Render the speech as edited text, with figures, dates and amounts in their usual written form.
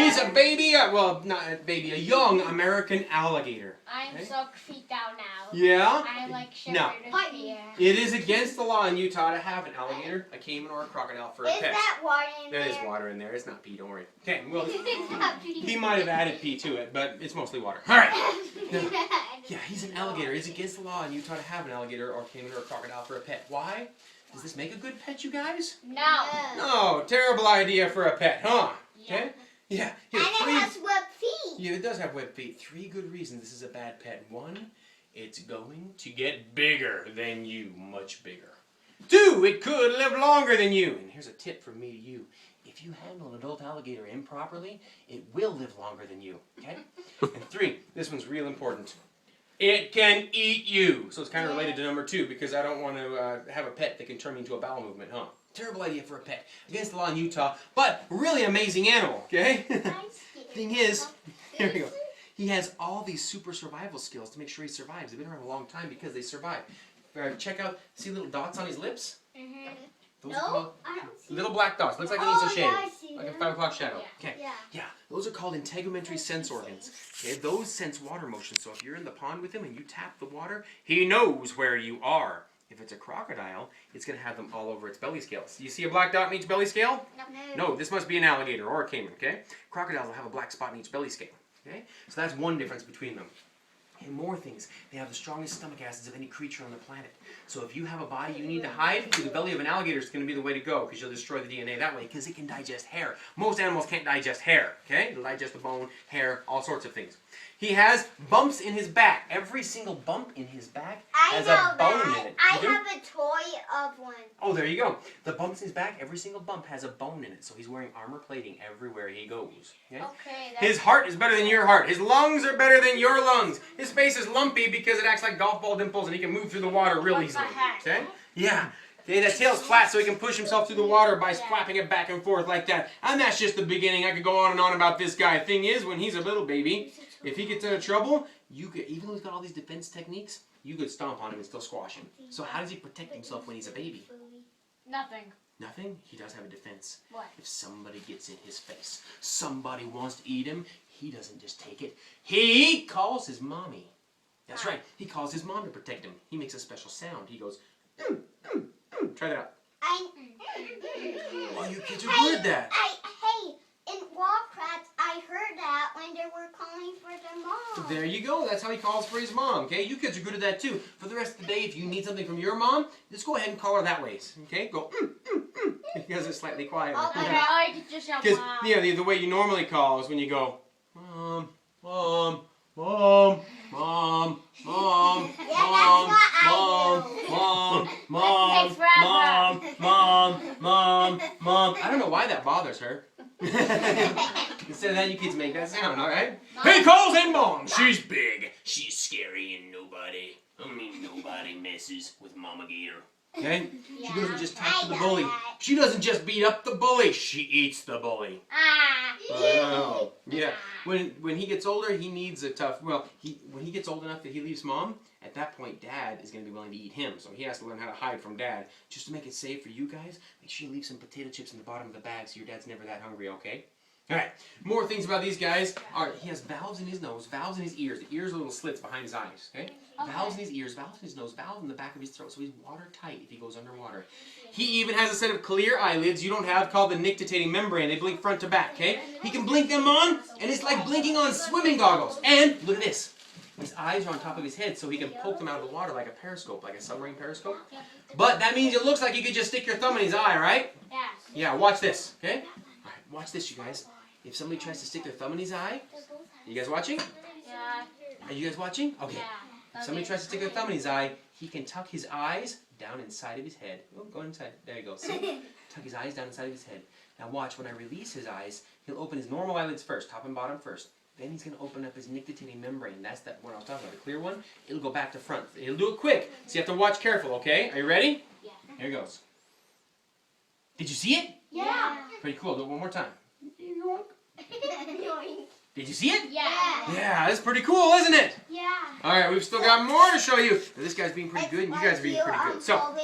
He's a baby, well, not a baby, a young American alligator. I'm so freaked out now. Yeah? I like No. fear. It is against the law in Utah to have an alligator, a caiman, or a crocodile for a pet. Is that water in there? There is water in there. It's not pee, don't worry. Okay, well, It's not pee. he might have added pee to it, but it's mostly water. All right. Yeah, he's an alligator. It's against the law in Utah to have an alligator or caiman or a crocodile for a pet. Why? Does this make a good pet, you guys? No. No, terrible idea for a pet, huh? Okay? Yeah. Here, And it has webbed feet. Yeah, it does have webbed feet. 3 good reasons this is a bad pet. 1, it's going to get bigger than you, much bigger. 2, it could live longer than you. And here's a tip from me to you. If you handle an adult alligator improperly, it will live longer than you, okay? And 3, this one's real important. It can eat you. So it's kind of related to number 2 because I don't want to have a pet that can turn me into a bowel movement, huh? Terrible idea for a pet. Against the law in Utah, but really amazing animal, okay? Thing is, here we go. He has all these super survival skills to make sure he survives. They've been around a long time because they survive. Check out, see little dots on his lips? Mm-hmm. Those are called I don't see little black dots. Looks like he needs a shave. yeah, I see Like a them. 5 o'clock shadow. Yeah. Okay. Yeah. Yeah, those are called integumentary sense organs. Okay, those sense water motion. So if you're in the pond with him and you tap the water, he knows where you are. If it's a crocodile, it's going to have them all over its belly scales. You see a black dot in each belly scale? No, this must be an alligator or a caiman, okay? Crocodiles will have a black spot in each belly scale, okay? So that's one difference between them. And more things, they have the strongest stomach acids of any creature on the planet. So if you have a body you need to hide, the belly of an alligator is going to be the way to go because you'll destroy the DNA that way because it can digest hair. Most animals can't digest hair, okay? It'll digest the bone, hair, all sorts of things. He has bumps in his back. Every single bump in his back has a bone in it. I You do? have a toy of one. Oh, there you go. The bumps in his back, every single bump has a bone in it. So he's wearing armor plating everywhere he goes. Okay? Okay. His heart is better than your heart. His lungs are better than your lungs. His face is lumpy because it acts like golf ball dimples and he can move through the water real easily. Okay? Yeah. Okay, that tail's flat so he can push himself through the water by flapping it back and forth like that. And that's just the beginning. I could go on and on about this guy. Thing is, when he's a little baby, if he gets into trouble, you could, even though he's got all these defense techniques, you could stomp on him and still squash him. So how does he protect himself when he's a baby? Nothing. Nothing? He does have a defense. What? If somebody gets in his face, somebody wants to eat him, he doesn't just take it. He calls his mommy. That's right. He calls his mom to protect him. He makes a special sound. He goes, Try that out. Oh, you kids are good at that. Hey, in Warcraft, I heard that when they were calling for their mom. There you go. That's how he calls for his mom. Okay, you kids are good at that too. For the rest of the day, if you need something from your mom, just go ahead and call her that way. Okay, go. Because it's slightly quieter. Okay, I could just shout Because mom. the way you normally call is when you go, mom, mom, mom, mom, mom, Yeah, that's what I do. mom, That takes forever. mom. I don't know why that bothers her. Instead of that, you kids make that sound, all right? He calls in mom. She's big. She's scary and nobody messes with Mama Gator. Okay? She doesn't just talk to the bully. She doesn't just beat up the bully. She eats the bully. Oh, yeah. When he gets older, he needs a tough. Well, when he gets old enough that he leaves mom, at that point, dad is going to be willing to eat him. So he has to learn how to hide from dad. Just to make it safe for you guys, make sure you leave some potato chips in the bottom of the bag so your dad's never that hungry. Okay? All right. More things about these guys are he has valves in his nose, valves in his ears. The ears are little slits behind his eyes. Okay? Valves in his ears, valves in his nose, valves in the back of his throat, so he's watertight if he goes underwater. He even has a set of clear eyelids you don't have called the nictitating membrane. They blink front to back, okay? He can blink them on, and it's like blinking on swimming goggles. And look at this. His eyes are on top of his head, so he can poke them out of the water like a periscope, like a submarine periscope. But that means it looks like you could just stick your thumb in his eye, right? Yes. Yeah, watch this, okay? All right, watch this, you guys. If somebody tries to stick their thumb in his eye, you guys watching? Yeah. Are you guys watching? Okay. Yeah. Somebody tries to stick their thumb in his eye, he can tuck his eyes down inside of his head. Oh, go inside. There you go. See? Tuck his eyes down inside of his head. Now watch, when I release his eyes, he'll open his normal eyelids first, top and bottom first. Then he's going to open up his nictitating membrane. That's that one I was talking about, the clear one. It'll go back to front. He'll do it quick, so you have to watch careful, okay? Are you ready? Yeah. Here it goes. Did you see it? Yeah. Pretty cool. Do it one more time. Yoink. Did you see it? Yeah. Yeah, that's pretty cool, isn't it? Yeah. All right, we've still got more to show you. This guy's being pretty good, and you guys are being pretty good. So.